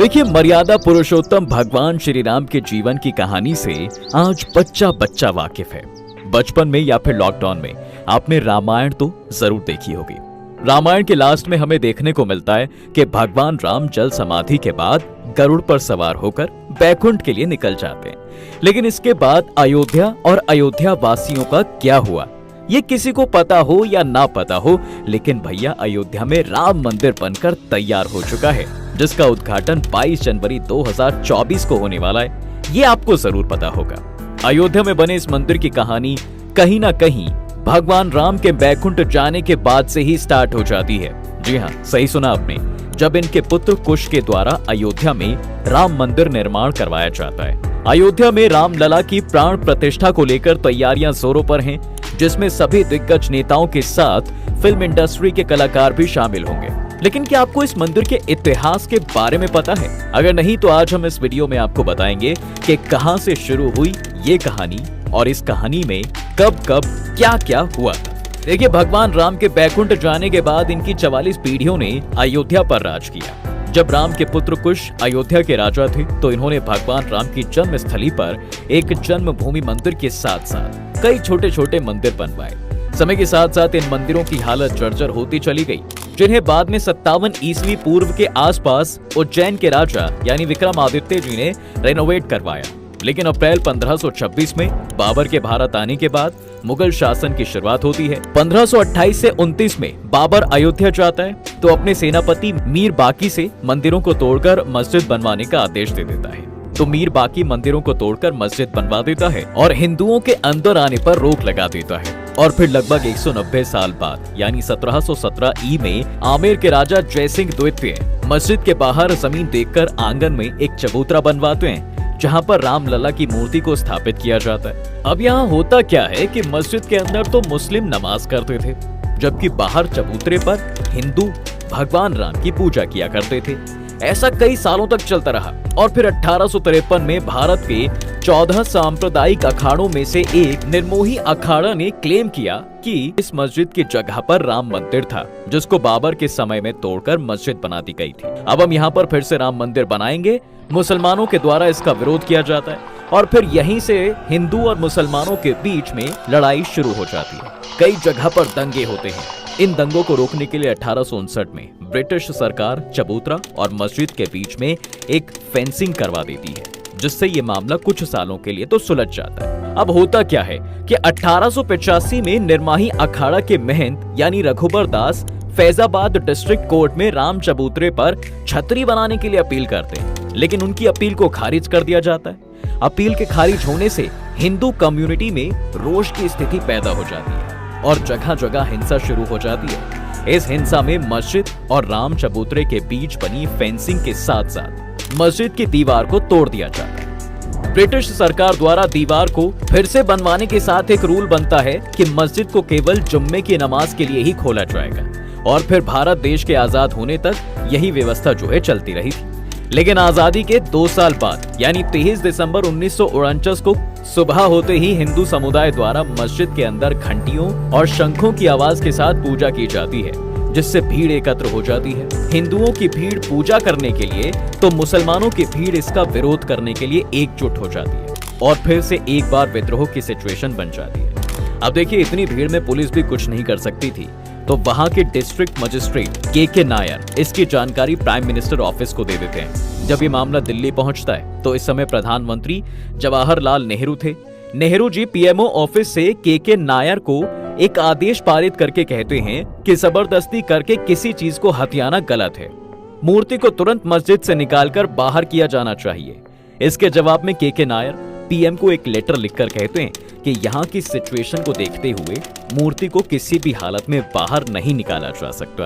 देखिए, मर्यादा पुरुषोत्तम भगवान श्री राम के जीवन की कहानी से आज बच्चा बच्चा वाकिफ है। बचपन में या फिर लॉकडाउन में आपने रामायण तो जरूर देखी होगी। रामायण के लास्ट में हमें देखने को मिलता है कि भगवान राम जल समाधि के बाद गरुड़ पर सवार होकर बैकुंठ के लिए निकल जाते हैं। लेकिन इसके बाद अयोध्या और अयोध्या वासियों का क्या हुआ, ये किसी को पता हो या ना पता हो, लेकिन भैया अयोध्या में राम मंदिर बनकर तैयार हो चुका है, जिसका उद्घाटन 22 जनवरी 2024 को होने वाला है। ये आपको जरूर पता होगा। अयोध्या में बने इस मंदिर की कहानी कहीं ना कहीं भगवान राम के बैकुंठ जाने के बाद से ही स्टार्ट हो जाती है। जी हाँ, सही सुना आपने। जब इनके पुत्र कुश के द्वारा अयोध्या में राम मंदिर निर्माण करवाया जाता है। अयोध्या में राम लला की प्राण प्रतिष्ठा को लेकर तैयारियां जोरों पर हैं, जिसमें सभी दिग्गज नेताओं के साथ फिल्म इंडस्ट्री के कलाकार भी शामिल होंगे। लेकिन क्या आपको इस मंदिर के इतिहास के बारे में पता है? अगर नहीं तो आज हम इस वीडियो में आपको बताएंगे कि कहां से शुरू हुई ये कहानी और इस कहानी में कब कब क्या क्या हुआ था। देखिए, भगवान राम के बैकुंठ जाने के बाद इनकी 44 पीढ़ियों ने अयोध्या पर राज किया। जब राम के पुत्र कुश अयोध्या के राजा थे तो इन्होंने भगवान राम की जन्म स्थली पर एक जन्मभूमि मंदिर के साथ साथ कई छोटे छोटे मंदिर बनवाए। समय के साथ साथ इन मंदिरों की हालत जर्जर होती चली गई, जिन्हें बाद में 57 ईस्वी पूर्व के आसपास उज्जैन के राजा यानी विक्रमादित्य जी ने रेनोवेट करवाया। लेकिन अप्रैल 1526 में बाबर के भारत आने के बाद मुगल शासन की शुरुआत होती है। 1528 से 29 में बाबर अयोध्या जाता है तो अपने सेनापति मीर बाकी से मंदिरों को तोड़कर मस्जिद बनवाने का आदेश दे देता है। तो मीर बाकी मंदिरों को तोड़कर मस्जिद बनवा देता है और हिंदुओं के अंदर आने पर रोक लगा देता है। और फिर लगभग 190 साल बाद यानी 1717 ई में आमेर के राजा जयसिंह द्वितीय मस्जिद के बाहर जमीन देखकर आंगन में एक चबूतरा बनवाते हैं, जहां पर राम लला की मूर्ति को स्थापित किया जाता है। अब यहाँ होता क्या है कि मस्जिद के अंदर तो मुस्लिम नमाज करते थे, जबकि बाहर चबूतरे पर हिंदू भगवान राम की पूजा किया करते थे। ऐसा कई सालों तक चलता रहा और फिर 1853 में भारत के 14 सांप्रदायिक अखाड़ों में से एक निर्मोही अखाड़ा ने क्लेम किया कि इस मस्जिद की जगह पर राम मंदिर था, जिसको बाबर के समय में तोड़कर मस्जिद बना दी गई थी। अब हम यहाँ पर फिर से राम मंदिर बनाएंगे। मुसलमानों के द्वारा इसका विरोध किया जाता है और फिर यहीं से हिंदू और मुसलमानों के बीच में लड़ाई शुरू हो जाती है। कई जगह पर दंगे होते हैं। इन दंगों को रोकने के लिए 1859 में ब्रिटिश सरकार चबूतरा और मस्जिद के बीच में एक फेंसिंग करवा देती है, जिससे ये मामला कुछ सालों के लिए तो सुलझ जाता है। अब होता क्या है कि 1885 में निर्माही अखाड़ा के महंत यानी रघुबर दास फैजाबाद डिस्ट्रिक्ट कोर्ट में राम चबूतरे पर छतरी बनाने के लिए अपील करते हैं, लेकिन उनकी अपील को खारिज कर दिया जाता है। अपील के खारिज होने से हिंदू कम्युनिटी में रोष की स्थिति पैदा हो जाती है और जगह जगह हिंसा शुरू हो जाती है। इस हिंसा में मस्जिद और राम चबूतरे के बीच बनी फेंसिंग के साथ साथ मस्जिद की दीवार को तोड़ दिया जाता है। ब्रिटिश सरकार द्वारा दीवार को फिर से बनवाने के साथ एक रूल बनता है कि मस्जिद को केवल जुम्मे की नमाज के लिए ही खोला जाएगा और फिर भारत देश के आजाद होने तक यही व्यवस्था जो है चलती रही थी। लेकिन आजादी के 2 साल बाद यानी 23 दिसंबर 1949 को सुबह होते ही हिंदू समुदाय द्वारा मस्जिद के अंदर घंटियों और शंखों की आवाज के साथ पूजा की जाती है, जिससे भीड़ एकत्र हो जाती है। हिंदुओं की भीड़ पूजा करने के लिए तो मुसलमानों की भीड़ इसका विरोध करने के लिए एकजुट हो जाती है और फिर से एक बार विद्रोह की सिचुएशन बन जाती है। अब देखिए, इतनी भीड़ में पुलिस भी कुछ नहीं कर सकती थी, तो वहां के डिस्ट्रिक्ट मजिस्ट्रेट के नायर इसकी जानकारी प्राइम मिनिस्टर ऑफिस को दे देते हैं। जब ये मामला दिल्ली पहुंचता है तो इस समय प्रधानमंत्री जवाहरलाल नेहरू थे। नेहरू जी पीएमओ ऑफिस से के नायर को एक आदेश पारित करके कहते हैं कि जबरदस्ती करके किसी चीज को हथियाना गलत है। मूर्ति को तुरंत मस्जिद से निकालकर बाहर किया जाना चाहिए। इसके जवाब में के नायर पीएम को एक लेटर लिखकर कहते हैं कि यहाँ की सिचुएशन को देखते हुए मूर्ति को किसी भी हालत में बाहर नहीं निकाला जा सकता,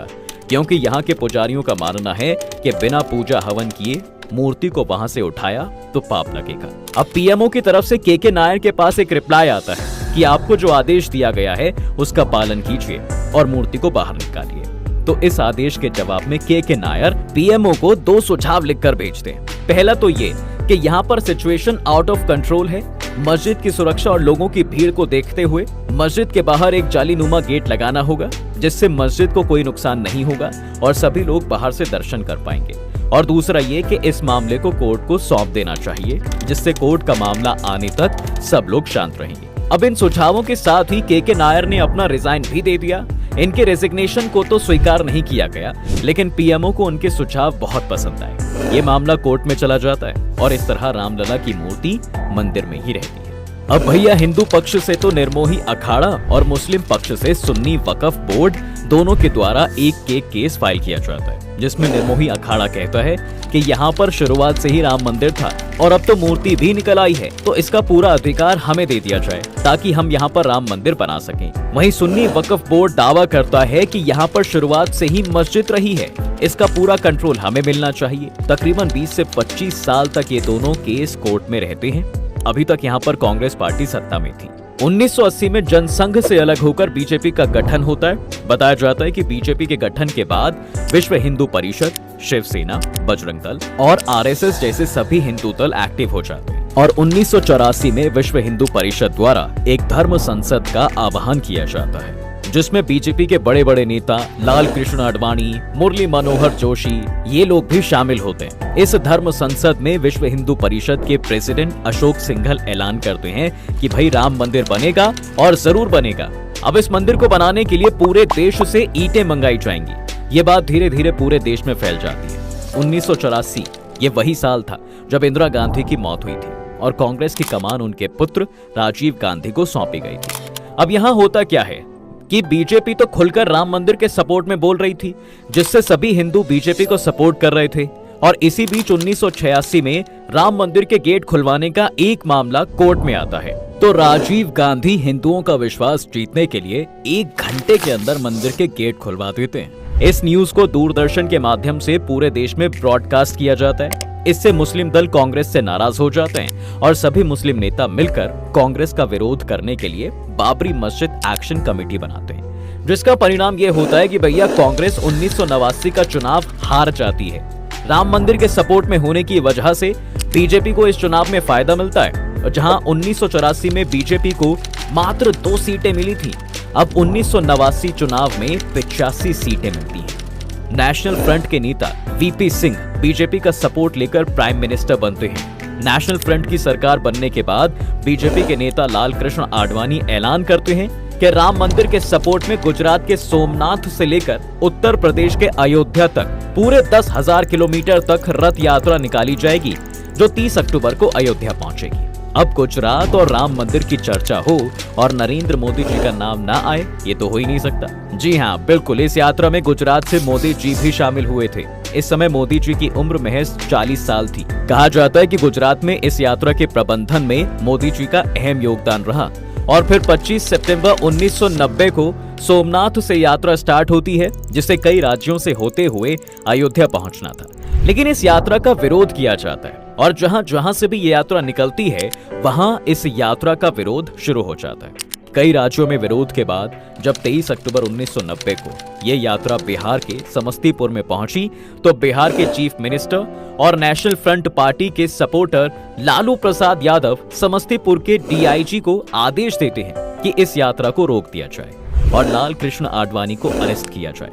क्योंकि यहाँ के पुजारियों का मानना है कि बिना पूजा हवन किए मूर्ति को वहां से उठाया तो पाप लगेगा। अब पीएमओ की तरफ से के नायर के पास एक रिप्लाई आता है कि आपको जो आदेश दिया गया है उसका पालन कीजिए और मूर्ति को बाहर निकालिए। तो इस आदेश के जवाब में के नायर पीएमओ को 2 सुझाव लिखकर भेजते हैं। पहला तो ये कि यहाँ पर सिचुएशन आउट ऑफ कंट्रोल है। मस्जिद की सुरक्षा और लोगों की भीड़ को देखते हुए मस्जिद के बाहर एक जालीनुमा गेट लगाना होगा, जिससे मस्जिद को कोई नुकसान नहीं होगा और सभी लोग बाहर से दर्शन कर पाएंगे। और दूसरा ये कि इस मामले को कोर्ट को सौंप देना चाहिए, जिससे कोर्ट का मामला आने तक सब लोग शांत रहेंगे। अब इन सुझावों के साथ ही के नायर ने अपना रिजाइन भी दे दिया। इनके रेजिग्नेशन को तो स्वीकार नहीं किया गया, लेकिन पीएमओ को उनके सुझाव बहुत पसंद आए। ये मामला कोर्ट में चला जाता है और इस तरह रामलला की मूर्ति मंदिर में ही रहती है। अब भैया हिंदू पक्ष से तो निर्मोही अखाड़ा और मुस्लिम पक्ष से सुन्नी वक्फ बोर्ड दोनों के द्वारा एक केस फाइल किया जाता है, जिसमें निर्मोही अखाड़ा कहता है कि यहाँ पर शुरुआत से ही राम मंदिर था और अब तो मूर्ति भी निकल आई है, तो इसका पूरा अधिकार हमें दे दिया जाए ताकि हम यहाँ पर राम मंदिर बना सकें। वहीं सुन्नी वक्फ बोर्ड दावा करता है कि यहाँ पर शुरुआत से ही मस्जिद रही है, इसका पूरा कंट्रोल हमें मिलना चाहिए। तकरीबन 20 से 25 साल तक ये दोनों केस कोर्ट में रहते हैं। अभी तक यहाँ पर कांग्रेस पार्टी सत्ता में थी। 1980 में जनसंघ से अलग होकर बीजेपी का गठन होता है। बताया जाता है कि बीजेपी के गठन के बाद विश्व हिंदू परिषद, शिवसेना, बजरंग दल और आरएसएस जैसे सभी हिंदू दल एक्टिव हो जाते हैं और 1984 में विश्व हिंदू परिषद द्वारा एक धर्म संसद का आह्वान किया जाता है, जिसमें बीजेपी के बड़े बड़े नेता लाल कृष्ण आडवाणी, मुरली मनोहर जोशी ये लोग भी शामिल होते हैं। इस धर्म संसद में विश्व हिंदू परिषद के प्रेसिडेंट अशोक सिंघल ऐलान करते हैं कि भाई राम मंदिर बनेगा और जरूर बनेगा। अब इस मंदिर को बनाने के लिए पूरे देश से ईंटें मंगाई जाएंगी। ये बात धीरे धीरे पूरे देश में फैल जाती है। 1984 ये वही साल था जब इंदिरा गांधी की मौत हुई थी और कांग्रेस की कमान उनके पुत्र राजीव गांधी को सौंपी गई थी। अब यहाँ होता क्या है कि बीजेपी तो खुलकर राम मंदिर के सपोर्ट में बोल रही थी, जिससे सभी हिंदू बीजेपी को सपोर्ट कर रहे थे। और इसी बीच 1986 में राम मंदिर के गेट खुलवाने का एक मामला कोर्ट में आता है, तो राजीव गांधी हिंदुओं का विश्वास जीतने के लिए 1 घंटे के अंदर मंदिर के गेट खुलवा देते हैं। इस न्यूज को दूरदर्शन के माध्यम से पूरे देश में ब्रॉडकास्ट किया जाता है। इससे मुस्लिम दल कांग्रेस से नाराज हो जाते हैं और सभी मुस्लिम नेता मिलकर कांग्रेस का विरोध करने के लिए बाबरी मस्जिद एक्शन कमेटी बनाते हैं, जिसका परिणाम ये होता है कि भैया कांग्रेस 1989 का चुनाव हार जाती है। राम मंदिर के सपोर्ट में होने की वजह से बीजेपी को इस चुनाव में फायदा मिलता है। जहां 1984 में बीजेपी को मात्र 2 सीटें मिली थी, अब 1989 चुनाव में 85 सीटें मिलती हैं। नेशनल फ्रंट के नेता वीपी सिंह बीजेपी का सपोर्ट लेकर प्राइम मिनिस्टर बनते हैं। नेशनल फ्रंट की सरकार बनने के बाद बीजेपी के नेता लाल कृष्ण आडवाणी ऐलान करते हैं कि राम मंदिर के सपोर्ट में गुजरात के सोमनाथ से लेकर उत्तर प्रदेश के अयोध्या तक पूरे 10,000 किलोमीटर तक रथ यात्रा निकाली जाएगी, जो 30 अक्टूबर को अयोध्या पहुंचेगी। अब गुजरात और राम मंदिर की चर्चा हो और नरेंद्र मोदी जी का नाम ना आए, ये तो हो ही नहीं सकता। जी हाँ, बिल्कुल, इस यात्रा में गुजरात से मोदी जी भी शामिल हुए थे। इस समय मोदी जी की उम्र महज 40 साल थी। कहा जाता है कि गुजरात में इस यात्रा के प्रबंधन में मोदी जी का अहम योगदान रहा और फिर 25 सितंबर 1990 को सोमनाथ से यात्रा स्टार्ट होती है, जिसे कई राज्यों से होते हुए अयोध्या पहुंचना था। लेकिन इस यात्रा का विरोध किया जाता है और जहां जहां से भी ये यात्रा निकलती है, वहां इस यात्रा का विरोध शुरू हो जाता है। कई राज्यों में विरोध के बाद जब 23 अक्टूबर 1990 को ये यात्रा बिहार के समस्तीपुर में पहुंची, तो बिहार के चीफ मिनिस्टर और नेशनल फ्रंट पार्टी के सपोर्टर लालू प्रसाद यादव समस्तीपुर के डीआईजी को आदेश देते हैं कि इस यात्रा को रोक दिया जाए और लाल कृष्ण आडवाणी को अरेस्ट किया जाए।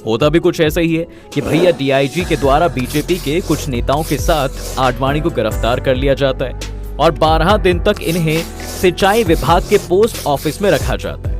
होता भी कुछ ऐसा ही है कि भैया डीआईजी के द्वारा बीजेपी के कुछ नेताओं के साथ आडवाणी को गिरफ्तार कर लिया जाता है और 12 दिन तक इन्हें सिंचाई विभाग के पोस्ट ऑफिस में रखा जाता है।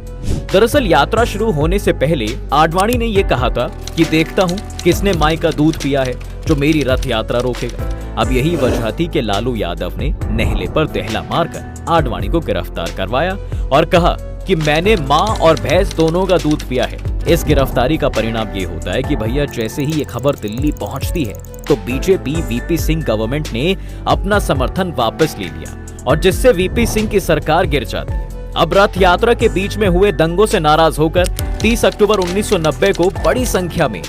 दरअसल यात्रा शुरू होने से पहले आडवाणी ने यह कहा था कि देखता हूं किसने माई का दूध पिया है जो मेरी रथ यात्रा रोकेगा। अब यही वजह थी कि लालू यादव ने नेहले पर दहला मारकर आडवाणी को गिरफ्तार करवाया और कहा कि मैंने माँ और भैंस दोनों का दूध पिया है। इस गिरफ्तारी का परिणाम ये होता है कि भैया जैसे ही ये खबर दिल्ली पहुंचती है, तो बीजेपी वीपी सिंह गवर्नमेंट ने अपना समर्थन वापस ले लिया और जिससे वीपी सिंह की सरकार गिर जाती है। अब रथ यात्रा के बीच में हुए दंगों से नाराज होकर 30 अक्टूबर 1990 को बड़ी संख्या में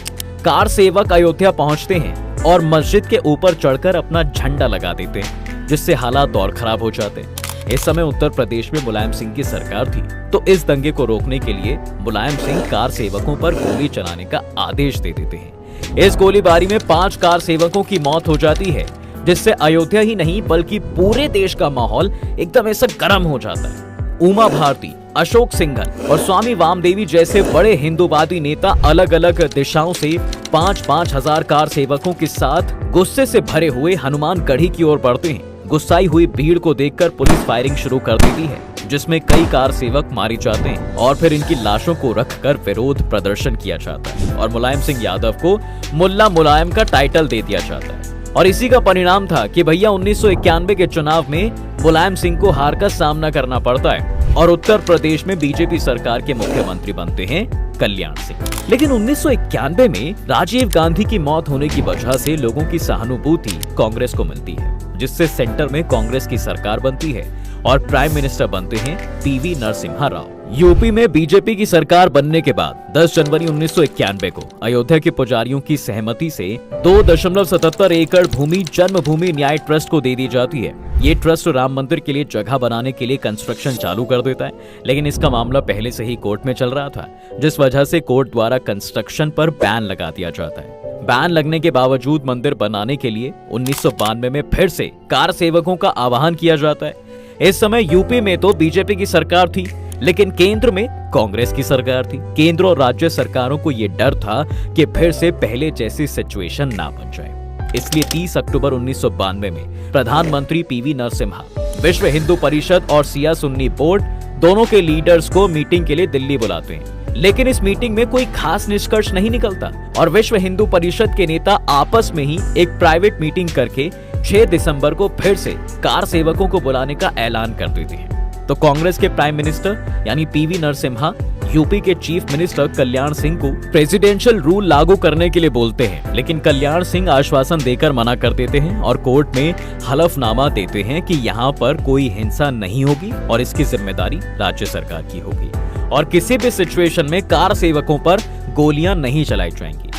कार सेवक अयोध्या पहुंचते हैं और मस्जिद के ऊपर चढ़कर अपना झंडा लगा देते हैं, जिससे हालात और खराब हो जाते हैं। इस समय उत्तर प्रदेश में मुलायम सिंह की सरकार थी, तो इस दंगे को रोकने के लिए मुलायम सिंह कार सेवकों पर गोली चलाने का आदेश दे देते हैं। इस गोलीबारी में 5 कार सेवकों की मौत हो जाती है, जिससे अयोध्या ही नहीं बल्कि पूरे देश का माहौल एकदम ऐसा गर्म हो जाता है। उमा भारती अशोक सिंघल और स्वामी वामदेवी जैसे बड़े हिंदूवादी नेता अलग अलग दिशाओं से 5-5 हजार कार सेवकों के साथ गुस्से से भरे हुए हनुमानगढ़ी की ओर बढ़ते हैं। गुस्साई हुई भीड़ को देखकर पुलिस फायरिंग शुरू कर देती है, जिसमें कई कार सेवक मारे जाते हैं और फिर इनकी लाशों को रखकर विरोध प्रदर्शन किया जाता है और मुलायम सिंह यादव को मुल्ला मुलायम का टाइटल दे दिया जाता है। और इसी का परिणाम था कि भैया 1991 के चुनाव में मुलायम सिंह को हार का सामना करना पड़ता है और उत्तर प्रदेश में बीजेपी सरकार के मुख्यमंत्री बनते हैं कल्याण सिंह। लेकिन 1991 में राजीव गांधी की मौत होने की वजह से लोगों की सहानुभूति कांग्रेस को मिलती है, जिससे सेंटर में कांग्रेस की सरकार बनती है और प्राइम मिनिस्टर बनते हैं पीवी नरसिम्हा राव। यूपी में बीजेपी की सरकार बनने के बाद 10 जनवरी 1991 को अयोध्या के पुजारियों की सहमति से 2.77 एकड़ भूमि जन्मभूमि न्याय ट्रस्ट को दे दी जाती है। ये ट्रस्ट राम मंदिर के लिए जगह बनाने के लिए कंस्ट्रक्शन चालू कर देता है, लेकिन इसका मामला पहले से ही कोर्ट में चल रहा था, जिस वजह से कोर्ट द्वारा कंस्ट्रक्शन पर बैन लगा दिया जाता है। बैन लगने के बावजूद मंदिर बनाने के लिए 1992 में फिर से कार सेवकों का आह्वान किया जाता है। इस समय यूपी में तो बीजेपी की सरकार थी, लेकिन केंद्र में कांग्रेस की सरकार थी। केंद्र और राज्य सरकारों को यह डर था कि फिर से पहले जैसी सिचुएशन ना बन जाए, इसलिए 30 अक्टूबर 1992 में प्रधानमंत्री पीवी नरसिम्हा विश्व हिंदू परिषद और सिया सुन्नी बोर्ड दोनों के लीडर्स को मीटिंग के लिए दिल्ली बुलाते हैं। लेकिन इस मीटिंग में कोई खास निष्कर्ष नहीं निकलता और विश्व हिंदू परिषद के नेता आपस में ही एक प्राइवेट मीटिंग करके 6 दिसंबर को फिर से कार सेवकों को बुलाने का ऐलान कर देते हैं। तो कांग्रेस के प्राइम मिनिस्टर यानी पीवी नरसिम्हा यूपी के चीफ मिनिस्टर कल्याण सिंह को प्रेसिडेंशियल रूल लागू करने के लिए बोलते हैं, लेकिन कल्याण सिंह आश्वासन देकर मना कर देते हैं और कोर्ट में हलफनामा देते हैं कि यहाँ पर कोई हिंसा नहीं होगी और इसकी जिम्मेदारी राज्य सरकार की होगी और किसी भी सिचुएशन में कार सेवकों पर गोलियां नहीं चलाई जाएंगी।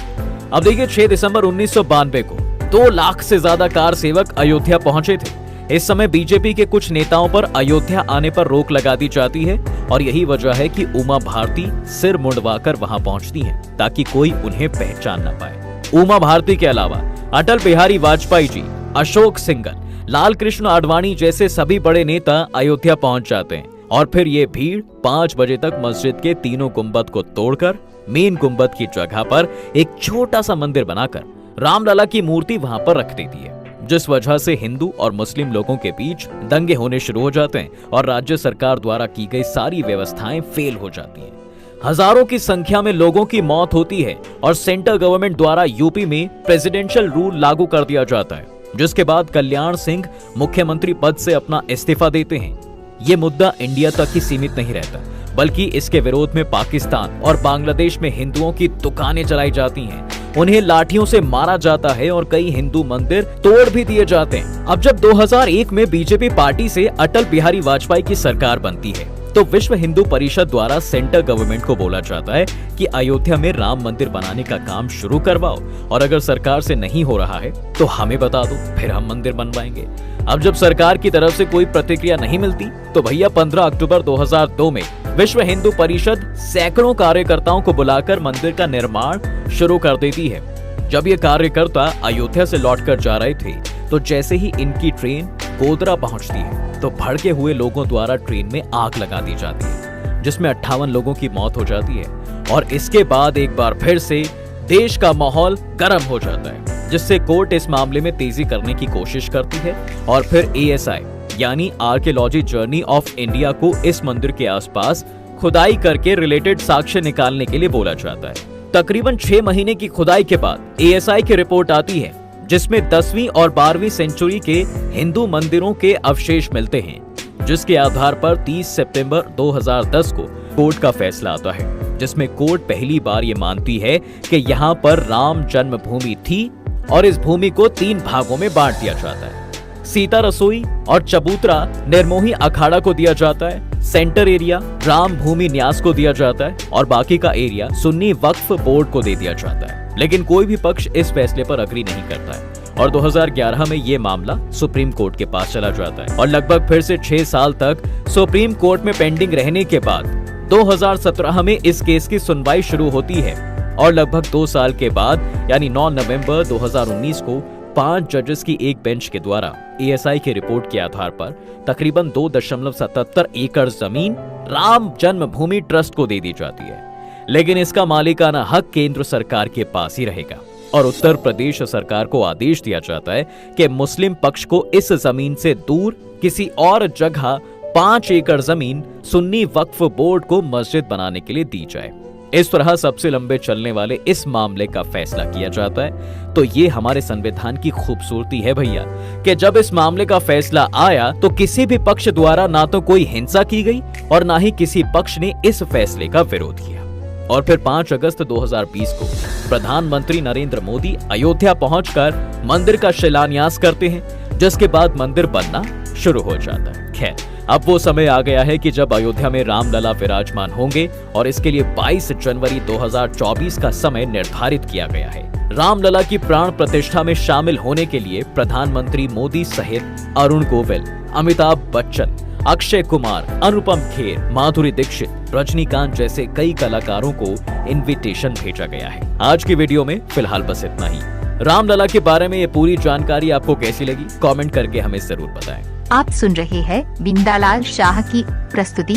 अब देखिए 6 दिसंबर 1992 को 2 लाख से ज्यादा कार सेवक अयोध्या पहुंचे थे। इस समय बीजेपी के कुछ नेताओं पर अयोध्या आने पर रोक लगा दी जाती है और यही वजह है कि उमा भारती सिर मुंडवाकर वहां पहुंचती हैं ताकि कोई उन्हें पहचान न पाए। उमा भारती के अलावा अटल बिहारी वाजपेयी जी, अशोक सिंघल, लाल कृष्ण आडवाणी जैसे सभी बड़े नेता अयोध्या पहुंच जाते हैं और फिर ये भीड़ 5 बजे तक मस्जिद के तीनों गुंबद को तोड़कर मेन गुंबद की जगह पर एक छोटा सा मंदिर बनाकर रामलला की मूर्ति वहां पर रख देती है, जिस वजह से हिंदू और मुस्लिम लोगों के बीच दंगे होने शुरू हो जाते हैं और राज्य सरकार द्वारा की गई सारी व्यवस्थाएं फेल हो जाती हैं। हजारों की संख्या में लोगों की मौत होती है और सेंट्रल गवर्नमेंट द्वारा यूपी में प्रेसिडेंशियल रूल लागू कर दिया जाता है, जिसके बाद कल्याण सिंह मुख्यमंत्री पद से अपना इस्तीफा देते हैं। ये मुद्दा इंडिया तक ही सीमित नहीं रहता, बल्कि इसके विरोध में पाकिस्तान और बांग्लादेश में हिंदुओं की दुकानें जलाई जाती हैं, उन्हें लाठियों से मारा जाता है और कई हिंदू मंदिर तोड़ भी दिए जाते हैं। अब जब 2001 में बीजेपी पार्टी से अटल बिहारी वाजपेयी की सरकार बनती है तो विश्व हिंदू परिषद द्वारा सेंट्रल गवर्नमेंट को बोला जाता है कि अयोध्या में राम मंदिर बनाने का काम शुरू करवाओ और अगर सरकार से नहीं हो रहा है तो हमें बता दो, फिर हम मंदिर बनवाएंगे। अब जब सरकार की तरफ से कोई प्रतिक्रिया नहीं मिलती तो भैया 15 अक्टूबर 2002 में विश्व हिंदू परिषद सैकड़ों कार्यकर्ताओं को बुलाकर मंदिर का निर्माण शुरू कर देती है। जब ये कार्यकर्ता अयोध्या से लौटकर जा रहे थे तो जैसे ही इनकी ट्रेन गोधरा पहुंचती है तो भड़के हुए लोगों द्वारा ट्रेन में आग लगा दी जाती है, जिसमें 58 लोगों की मौत हो जाती है और इसके बाद एक बार फिर से देश का माहौल गर्म हो जाता है, जिससे कोर्ट इस मामले में तेजी करने की कोशिश करती है और फिर ASI यानी आर्कियोलॉजी जर्नी ऑफ इंडिया को इस मंदिर के आसपास खुदाई करके रिलेटेड साक्ष्य निकालने के लिए बोला जाता है। तकरीबन 6 महीने की खुदाई के बाद ASI की रिपोर्ट आती है, जिसमें 10वीं और 12वीं सेंचुरी के हिंदू मंदिरों के अवशेष मिलते हैं, जिसके आधार पर 30 सितंबर 2010 को कोर्ट का फैसला आता है, जिसमें कोर्ट पहली बार ये मानती है कि यहाँ पर राम जन्मभूमि थी और इस भूमि को 3 भागों में बांट दिया जाता है। सीता रसोई और चबूतरा निर्मोही अखाड़ा को दिया जाता है, सेंटर एरिया राम भूमि न्यास को दिया जाता है और बाकी का एरिया सुन्नी वक्फ बोर्ड को दे दिया जाता है। लेकिन कोई भी पक्ष इस फैसले पर अग्री नहीं करता है और 2011 में ये मामला सुप्रीम कोर्ट के पास चला जाता है और लगभग फिर से 6 साल तक सुप्रीम कोर्ट में पेंडिंग रहने के बाद 2017 में इस केस की सुनवाई शुरू होती है और लगभग 2 साल के बाद यानी 9 नवंबर 2019 को 5 जजेस की एक बेंच के द्वारा ASI की रिपोर्ट के आधार पर तकरीबन 2.77 एकड़ जमीन राम जन्मभूमि ट्रस्ट को दे दी जाती है, लेकिन इसका मालिकाना हक केंद्र सरकार के पास ही रहेगा और उत्तर प्रदेश सरकार को आदेश दिया जाता है कि मुस्लिम पक्ष को इस जमीन से दूर किसी और जगह 5 एकड़ जमीन सुन्नी वक्फ बोर्ड को मस्जिद बनाने के लिए दी जाए। इस तरह सबसे लंबे चलने वाले इस मामले का फैसला किया जाता है। तो ये हमारे संविधान की खूबसूरती है भैया कि जब इस मामले का फैसला आया तो किसी भी पक्ष द्वारा ना तो कोई हिंसा की गई और ना ही किसी पक्ष ने इस फैसले का विरोध किया। और फिर 5 अगस्त 2020 को प्रधानमंत्री नरेंद्र मोदी अयोध्या पहुंचकर मंदिर का शिलान्यास करते हैं, जिसके बाद मंदिर बनना शुरू हो जाता है। खैर, अब वो समय आ गया है कि जब अयोध्या में रामलला विराजमान होंगे और इसके लिए 22 जनवरी 2024 का समय निर्धारित किया गया है। रामलला की प्राण प्रतिष्ठा में शामिल होने के लिए प्रधानमंत्री मोदी सहित अरुण गोविल, अमिताभ बच्चन, अक्षय कुमार, अनुपम खेर, माधुरी दीक्षित, रजनीकांत जैसे कई कलाकारों को इनविटेशन भेजा गया है। आज की वीडियो में फिलहाल बस इतना ही। रामलला के बारे में ये पूरी जानकारी आपको कैसी लगी, कमेंट करके हमें जरूर बताएं। आप सुन रहे हैं बिंदालाल शाह की प्रस्तुति